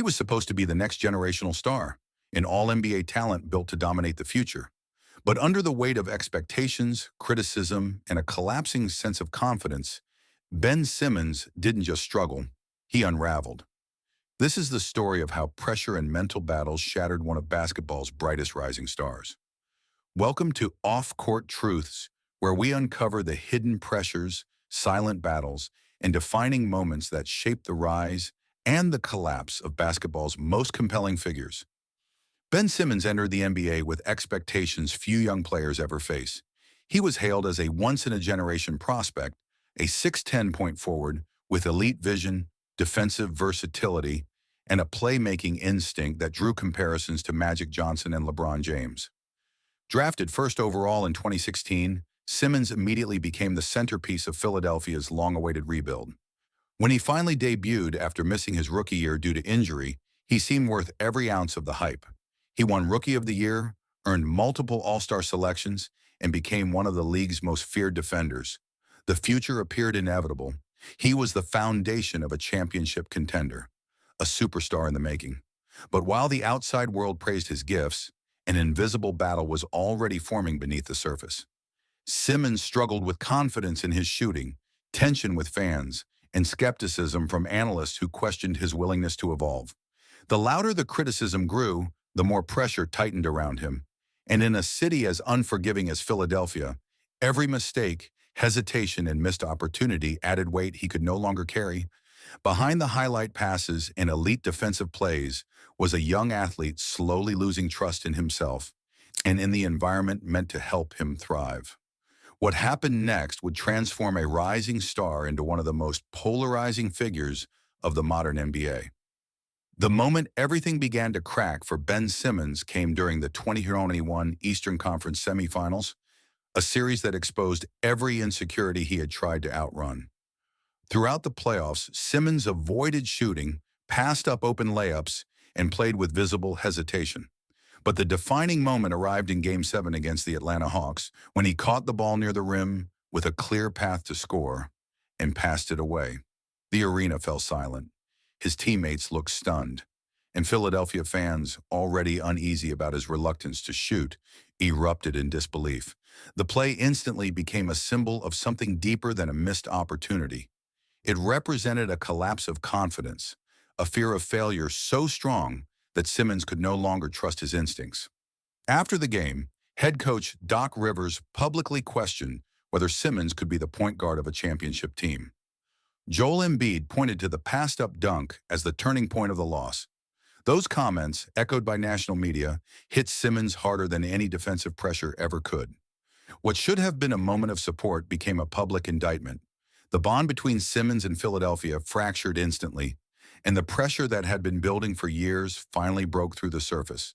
was supposed to be the next generational star, an all-NBA talent built to dominate the future. But under the weight of expectations, criticism, and a collapsing sense of confidence, Ben Simmons didn't just struggle, he unraveled. This is the story of how pressure and mental battles shattered one of basketball's brightest rising stars. Welcome to Off-Court Truths, where we uncover the hidden pressures, silent battles, and defining moments that shape the rise and the collapse of basketball's most compelling figures. Ben Simmons entered the NBA with expectations few young players ever face. He was hailed as a once-in-a-generation prospect, a 6'10" point forward with elite vision, defensive versatility, and a playmaking instinct that drew comparisons to Magic Johnson and LeBron James. Drafted first overall in 2016, Simmons immediately became the centerpiece of Philadelphia's long-awaited rebuild. When he finally debuted after missing his rookie year due to injury, he seemed worth every ounce of the hype. He won Rookie of the Year, earned multiple All-Star selections, and became one of the league's most feared defenders. The future appeared inevitable. He was the foundation of a championship contender, a superstar in the making. But while the outside world praised his gifts, an invisible battle was already forming beneath the surface. Simmons struggled with confidence in his shooting, tension with fans, and skepticism from analysts who questioned his willingness to evolve. The louder the criticism grew, the more pressure tightened around him. And in a city as unforgiving as Philadelphia, every mistake, hesitation, and missed opportunity added weight he could no longer carry. Behind the highlight passes and elite defensive plays was a young athlete slowly losing trust in himself and in the environment meant to help him thrive. What happened next would transform a rising star into one of the most polarizing figures of the modern NBA. The moment everything began to crack for Ben Simmons came during the 2021 Eastern Conference semifinals, a series that exposed every insecurity he had tried to outrun. Throughout the playoffs, Simmons avoided shooting, passed up open layups, and played with visible hesitation. But the defining moment arrived in Game 7 against the Atlanta Hawks when he caught the ball near the rim with a clear path to score and passed it away. The arena fell silent. His teammates looked stunned, and Philadelphia fans, already uneasy about his reluctance to shoot, erupted in disbelief. The play instantly became a symbol of something deeper than a missed opportunity. It represented a collapse of confidence, a fear of failure so strong that Simmons could no longer trust his instincts. After the game, head coach Doc Rivers publicly questioned whether Simmons could be the point guard of a championship team. Joel Embiid pointed to the passed-up dunk as the turning point of the loss. Those comments, echoed by national media, hit Simmons harder than any defensive pressure ever could. What should have been a moment of support became a public indictment. The bond between Simmons and Philadelphia fractured instantly, and the pressure that had been building for years finally broke through the surface,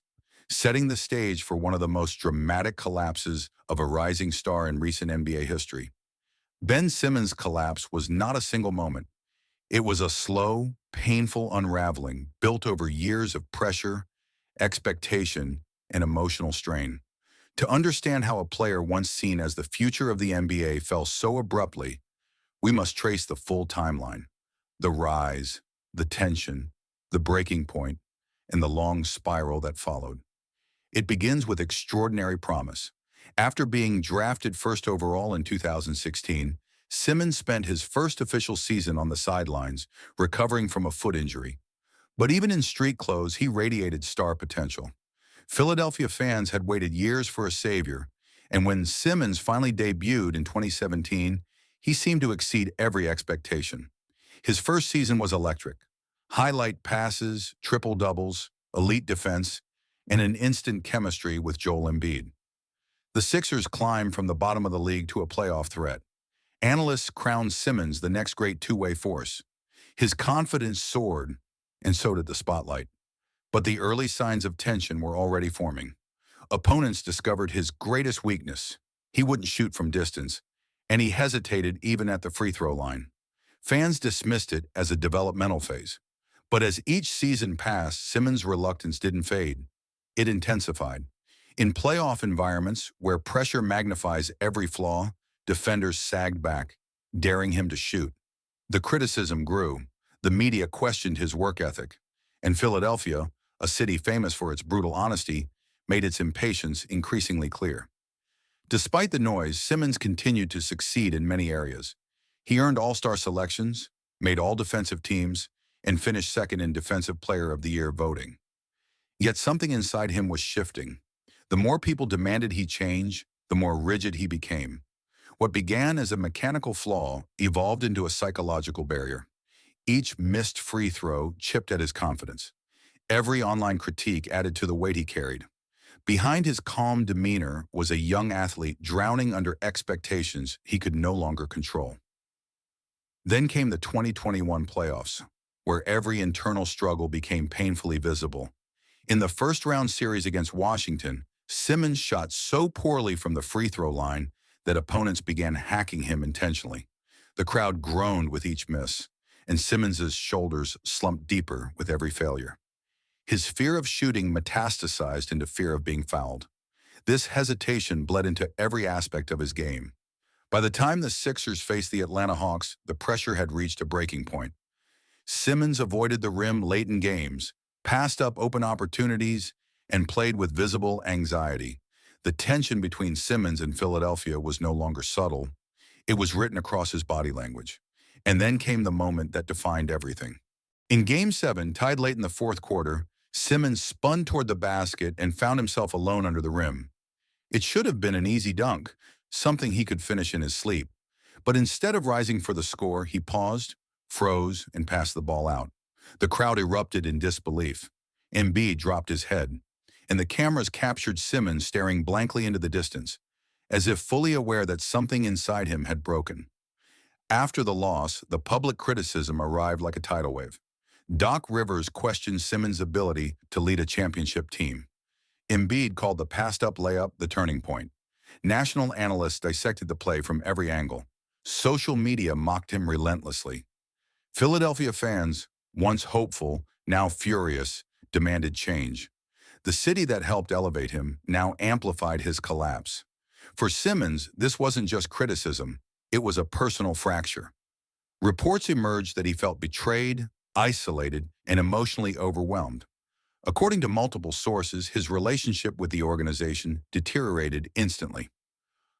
setting the stage for one of the most dramatic collapses of a rising star in recent NBA history. Ben Simmons' collapse was not a single moment. It was a slow, painful unraveling built over years of pressure, expectation, and emotional strain. To understand how a player once seen as the future of the NBA fell so abruptly, we must trace the full timeline: the rise, the tension, the breaking point, and the long spiral that followed. It begins with extraordinary promise. After being drafted first overall in 2016, Simmons spent his first official season on the sidelines, recovering from a foot injury. But even in street clothes, he radiated star potential. Philadelphia fans had waited years for a savior, and when Simmons finally debuted in 2017, he seemed to exceed every expectation. His first season was electric. Highlight passes, triple-doubles, elite defense, and an instant chemistry with Joel Embiid. The Sixers climbed from the bottom of the league to a playoff threat. Analysts crowned Simmons the next great two-way force. His confidence soared, and so did the spotlight. But the early signs of tension were already forming. Opponents discovered his greatest weakness: he wouldn't shoot from distance, and he hesitated even at the free throw line. Fans dismissed it as a developmental phase. But as each season passed, Simmons' reluctance didn't fade. It intensified. In playoff environments where pressure magnifies every flaw, defenders sagged back, daring him to shoot. The criticism grew. The media questioned his work ethic. And Philadelphia, a city famous for its brutal honesty, made its impatience increasingly clear. Despite the noise, Simmons continued to succeed in many areas. He earned All-Star selections, made all defensive teams, and finished second in Defensive Player of the Year voting. Yet something inside him was shifting. The more people demanded he change, the more rigid he became. What began as a mechanical flaw evolved into a psychological barrier. Each missed free throw chipped at his confidence. Every online critique added to the weight he carried. Behind his calm demeanor was a young athlete drowning under expectations he could no longer control. Then came the 2021 playoffs, where every internal struggle became painfully visible. In the first-round series against Washington, Simmons shot so poorly from the free throw line that opponents began hacking him intentionally. The crowd groaned with each miss, and Simmons's shoulders slumped deeper with every failure. His fear of shooting metastasized into fear of being fouled. This hesitation bled into every aspect of his game. By the time the Sixers faced the Atlanta Hawks, the pressure had reached a breaking point. Simmons avoided the rim late in games, passed up open opportunities, and played with visible anxiety. The tension between Simmons and Philadelphia was no longer subtle. It was written across his body language. And then came the moment that defined everything. In Game 7, tied late in the fourth quarter, Simmons spun toward the basket and found himself alone under the rim. It should have been an easy dunk, something he could finish in his sleep. But instead of rising for the score, he paused, froze, and passed the ball out. The crowd erupted in disbelief. Embiid dropped his head, and the cameras captured Simmons staring blankly into the distance, as if fully aware that something inside him had broken. After the loss, the public criticism arrived like a tidal wave. Doc Rivers questioned Simmons' ability to lead a championship team. Embiid called the passed-up layup the turning point. National analysts dissected the play from every angle. Social media mocked him relentlessly. Philadelphia fans, once hopeful, now furious, demanded change. The city that helped elevate him now amplified his collapse. For Simmons, this wasn't just criticism. It was a personal fracture. Reports emerged that he felt betrayed, isolated, and emotionally overwhelmed. According to multiple sources, his relationship with the organization deteriorated instantly.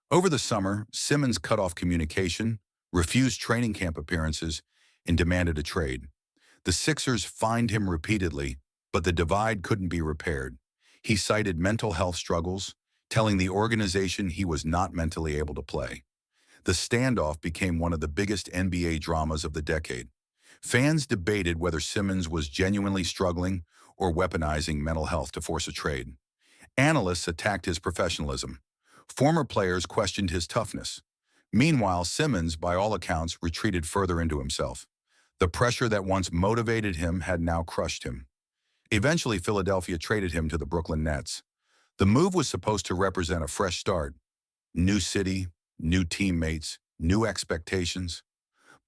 Over the summer, Simmons cut off communication, refused training camp appearances, and demanded a trade. The Sixers fined him repeatedly, but the divide couldn't be repaired. He cited mental health struggles, telling the organization he was not mentally able to play. The standoff became one of the biggest NBA dramas of the decade. Fans debated whether Simmons was genuinely struggling or weaponizing mental health to force a trade. Analysts attacked his professionalism. Former players questioned his toughness. Meanwhile, Simmons, by all accounts, retreated further into himself. The pressure that once motivated him had now crushed him. Eventually, Philadelphia traded him to the Brooklyn Nets. The move was supposed to represent a fresh start. New city, new teammates, new expectations.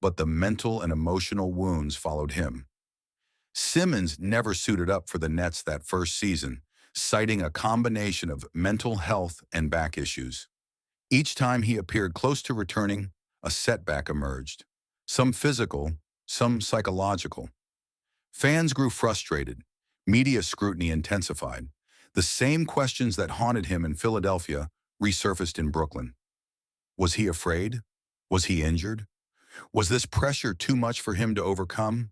But the mental and emotional wounds followed him. Simmons never suited up for the Nets that first season, citing a combination of mental health and back issues. Each time he appeared close to returning, a setback emerged. Some physical, some psychological. Fans grew frustrated. Media scrutiny intensified. The same questions that haunted him in Philadelphia resurfaced in Brooklyn. Was he afraid? Was he injured? Was this pressure too much for him to overcome?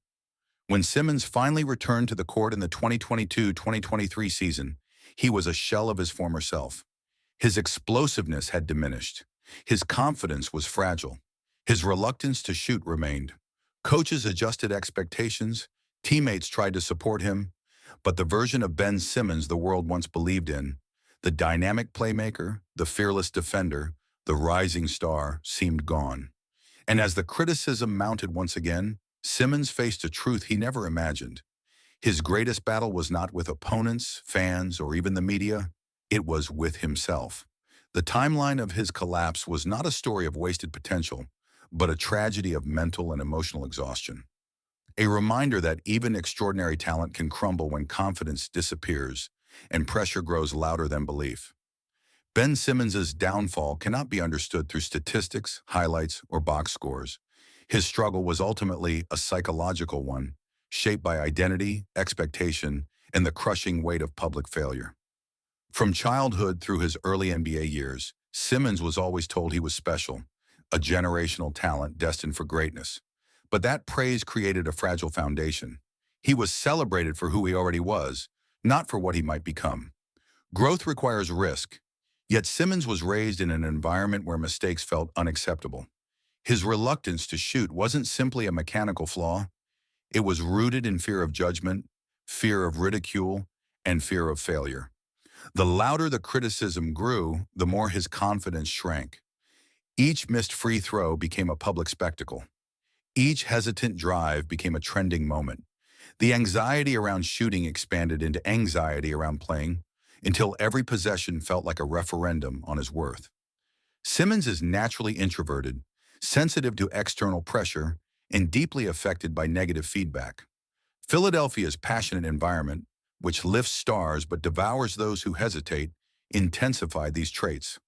When Simmons finally returned to the court in the 2022-2023 season, he was a shell of his former self. His explosiveness had diminished. His confidence was fragile. His reluctance to shoot remained. Coaches adjusted expectations. Teammates tried to support him. But the version of Ben Simmons the world once believed in, the dynamic playmaker, the fearless defender, the rising star, seemed gone. And as the criticism mounted once again, Simmons faced a truth he never imagined. His greatest battle was not with opponents, fans, or even the media. It was with himself. The timeline of his collapse was not a story of wasted potential, but a tragedy of mental and emotional exhaustion. A reminder that even extraordinary talent can crumble when confidence disappears and pressure grows louder than belief. Ben Simmons' downfall cannot be understood through statistics, highlights, or box scores. His struggle was ultimately a psychological one, shaped by identity, expectation, and the crushing weight of public failure. From childhood through his early NBA years, Simmons was always told he was special, a generational talent destined for greatness. But that praise created a fragile foundation. He was celebrated for who he already was, not for what he might become. Growth requires risk, yet Simmons was raised in an environment where mistakes felt unacceptable. His reluctance to shoot wasn't simply a mechanical flaw. It was rooted in fear of judgment, fear of ridicule, and fear of failure. The louder the criticism grew, the more his confidence shrank. Each missed free throw became a public spectacle. Each hesitant drive became a trending moment. The anxiety around shooting expanded into anxiety around playing, until every possession felt like a referendum on his worth. Simmons is naturally introverted, sensitive to external pressure, and deeply affected by negative feedback. Philadelphia's passionate environment, which lifts stars but devours those who hesitate, intensified these traits.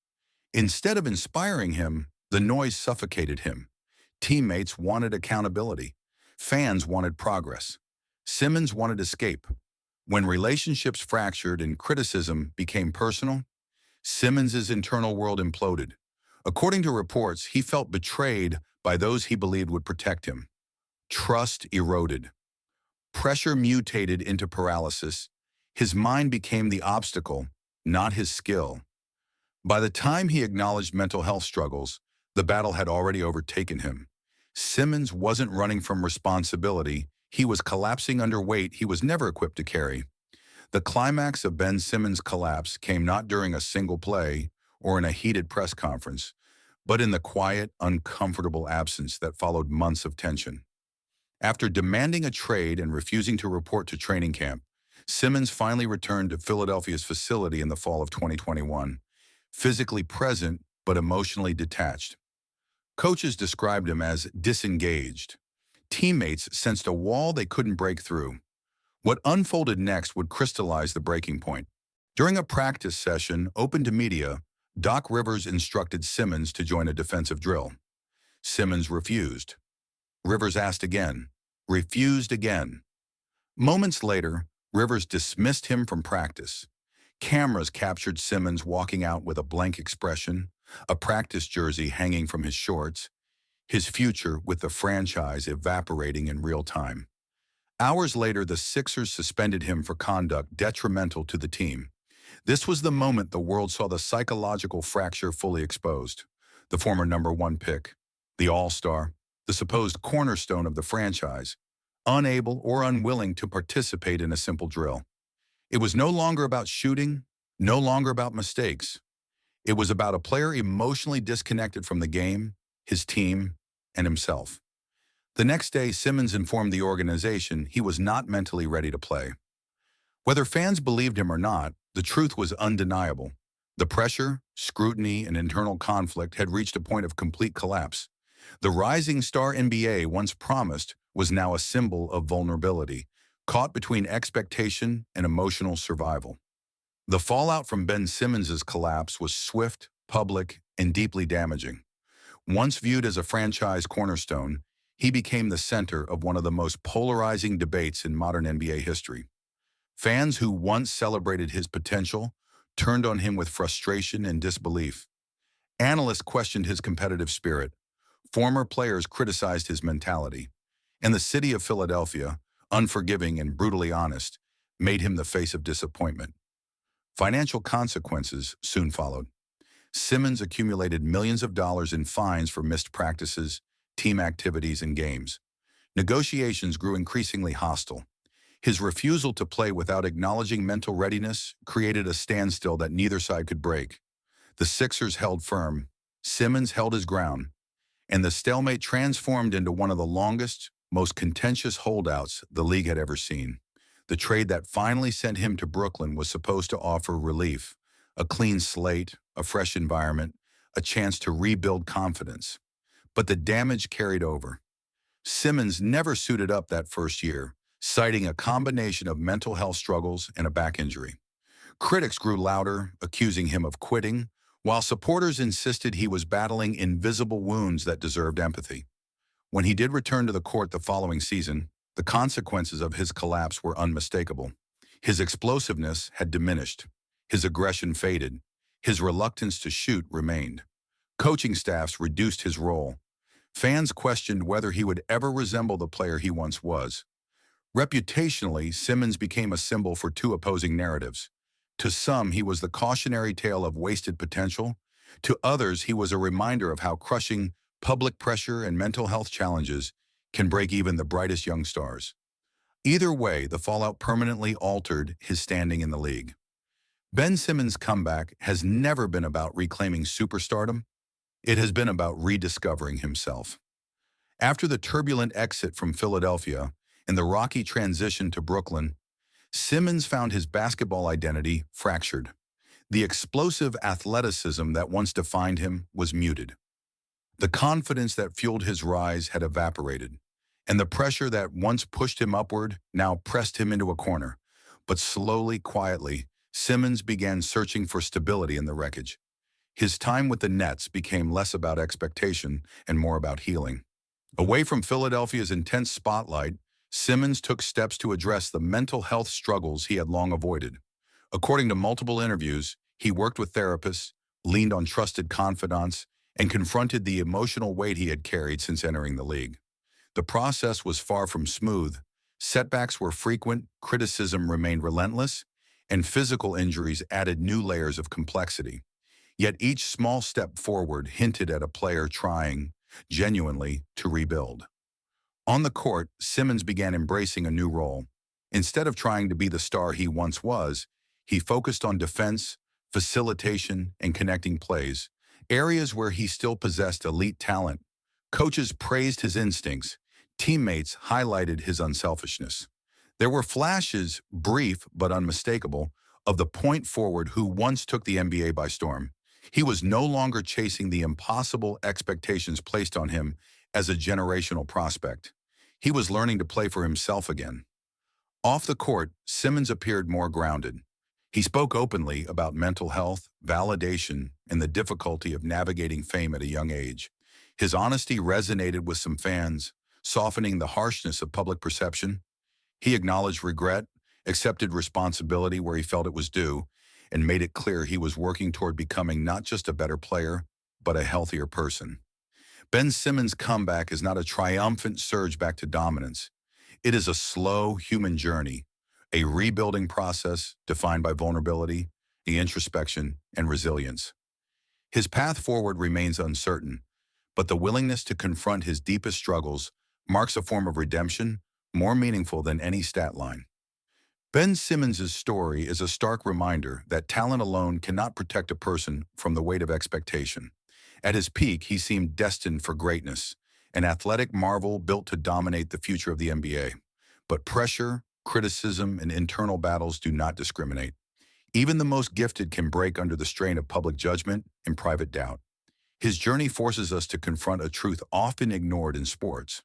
Instead of inspiring him, the noise suffocated him. Teammates wanted accountability. Fans wanted progress. Simmons wanted escape. When relationships fractured and criticism became personal, Simmons's internal world imploded. According to reports, he felt betrayed by those he believed would protect him. Trust eroded. Pressure mutated into paralysis. His mind became the obstacle, not his skill. By the time he acknowledged mental health struggles, the battle had already overtaken him. Simmons wasn't running from responsibility. He was collapsing under weight he was never equipped to carry. The climax of Ben Simmons' collapse came not during a single play or in a heated press conference, but in the quiet, uncomfortable absence that followed months of tension. After demanding a trade and refusing to report to training camp, Simmons finally returned to Philadelphia's facility in the fall of 2021, physically present but emotionally detached. Coaches described him as disengaged. Teammates sensed a wall they couldn't break through. What unfolded next would crystallize the breaking point. During a practice session open to media, Doc Rivers instructed Simmons to join a defensive drill. Simmons refused. Rivers asked again, refused again. Moments later, Rivers dismissed him from practice. Cameras captured Simmons walking out with a blank expression, a practice jersey hanging from his shorts, his future with the franchise evaporating in real time. Hours later, the Sixers suspended him for conduct detrimental to the team. This was the moment the world saw the psychological fracture fully exposed. The former #1 pick, the all-star, the supposed cornerstone of the franchise, unable or unwilling to participate in a simple drill. It was no longer about shooting, no longer about mistakes. It was about a player emotionally disconnected from the game, his team, and himself. The next day, Simmons informed the organization he was not mentally ready to play. Whether fans believed him or not, the truth was undeniable. The pressure, scrutiny, and internal conflict had reached a point of complete collapse. The rising star NBA once promised was now a symbol of vulnerability, caught between expectation and emotional survival. The fallout from Ben Simmons' collapse was swift, public, and deeply damaging. Once viewed as a franchise cornerstone, he became the center of one of the most polarizing debates in modern NBA history. Fans who once celebrated his potential turned on him with frustration and disbelief. Analysts questioned his competitive spirit. Former players criticized his mentality. And the city of Philadelphia, unforgiving and brutally honest, made him the face of disappointment. Financial consequences soon followed. Simmons accumulated millions of dollars in fines for missed practices, team activities, and games. Negotiations grew increasingly hostile. His refusal to play without acknowledging mental readiness created a standstill that neither side could break. The Sixers held firm, Simmons held his ground, and the stalemate transformed into one of the longest, most contentious holdouts the league had ever seen. The trade that finally sent him to Brooklyn was supposed to offer relief, a clean slate, a fresh environment, a chance to rebuild confidence. But the damage carried over. Simmons never suited up that first year, citing a combination of mental health struggles and a back injury. Critics grew louder, accusing him of quitting, while supporters insisted he was battling invisible wounds that deserved empathy. When he did return to the court the following season, The consequences of his collapse were unmistakable. His explosiveness had diminished. His aggression faded. His reluctance to shoot remained. Coaching staffs reduced his role. Fans questioned whether he would ever resemble the player he once was. Reputationally, Simmons became a symbol for two opposing narratives. To some, he was the cautionary tale of wasted potential. To others, he was a reminder of how crushing public pressure and mental health challenges can break even the brightest young stars. Either way, the fallout permanently altered his standing in the league. Ben Simmons' comeback has never been about reclaiming superstardom. It has been about rediscovering himself. After the turbulent exit from Philadelphia and the rocky transition to Brooklyn, Simmons found his basketball identity fractured. The explosive athleticism that once defined him was muted. The confidence that fueled his rise had evaporated, and the pressure that once pushed him upward now pressed him into a corner. But slowly, quietly, Simmons began searching for stability in the wreckage. His time with the Nets became less about expectation and more about healing. Away from Philadelphia's intense spotlight, Simmons took steps to address the mental health struggles he had long avoided. According to multiple interviews, he worked with therapists, leaned on trusted confidants, and confronted the emotional weight he had carried since entering the league. The process was far from smooth. Setbacks were frequent, criticism remained relentless, and physical injuries added new layers of complexity. Yet each small step forward hinted at a player trying, genuinely, to rebuild. On the court, Simmons began embracing a new role. Instead of trying to be the star he once was, he focused on defense, facilitation, and connecting plays, areas where he still possessed elite talent. Coaches praised his instincts. Teammates highlighted his unselfishness. There were flashes, brief but unmistakable, of the point forward who once took the NBA by storm. He was no longer chasing the impossible expectations placed on him as a generational prospect. He was learning to play for himself again. Off the court, Simmons appeared more grounded. He spoke openly about mental health, validation, and the difficulty of navigating fame at a young age. His honesty resonated with some fans, softening the harshness of public perception. He acknowledged regret, accepted responsibility where he felt it was due, and made it clear he was working toward becoming not just a better player, but a healthier person. Ben Simmons' comeback is not a triumphant surge back to dominance. It is a slow human journey, a rebuilding process defined by vulnerability, the introspection, and resilience. His path forward remains uncertain, but the willingness to confront his deepest struggles marks a form of redemption more meaningful than any stat line. Ben Simmons' story is a stark reminder that talent alone cannot protect a person from the weight of expectation. At his peak, he seemed destined for greatness, an athletic marvel built to dominate the future of the NBA. But pressure, criticism, and internal battles do not discriminate. Even the most gifted can break under the strain of public judgment and private doubt. His journey forces us to confront a truth often ignored in sports.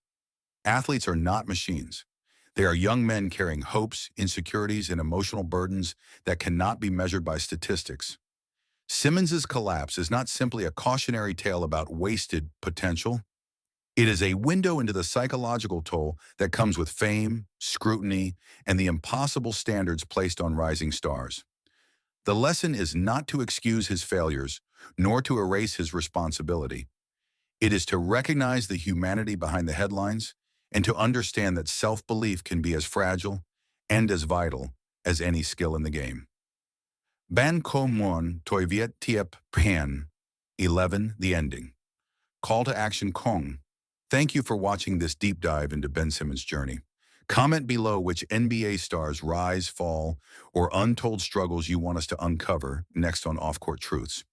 Athletes are not machines. They are young men carrying hopes, insecurities, and emotional burdens that cannot be measured by statistics. Simmons' collapse is not simply a cautionary tale about wasted potential. It is a window into the psychological toll that comes with fame, scrutiny, and the impossible standards placed on rising stars. The lesson is not to excuse his failures, nor to erase his responsibility. It is to recognize the humanity behind the headlines and to understand that self-belief can be as fragile and as vital as any skill in the game. Ban ko mon toi viet tiep pan. 11. The ending. Call to action Kong. Thank you for watching this deep dive into Ben Simmons' journey. Comment below which NBA stars rise, fall, or untold struggles you want us to uncover next on Off Court Truths.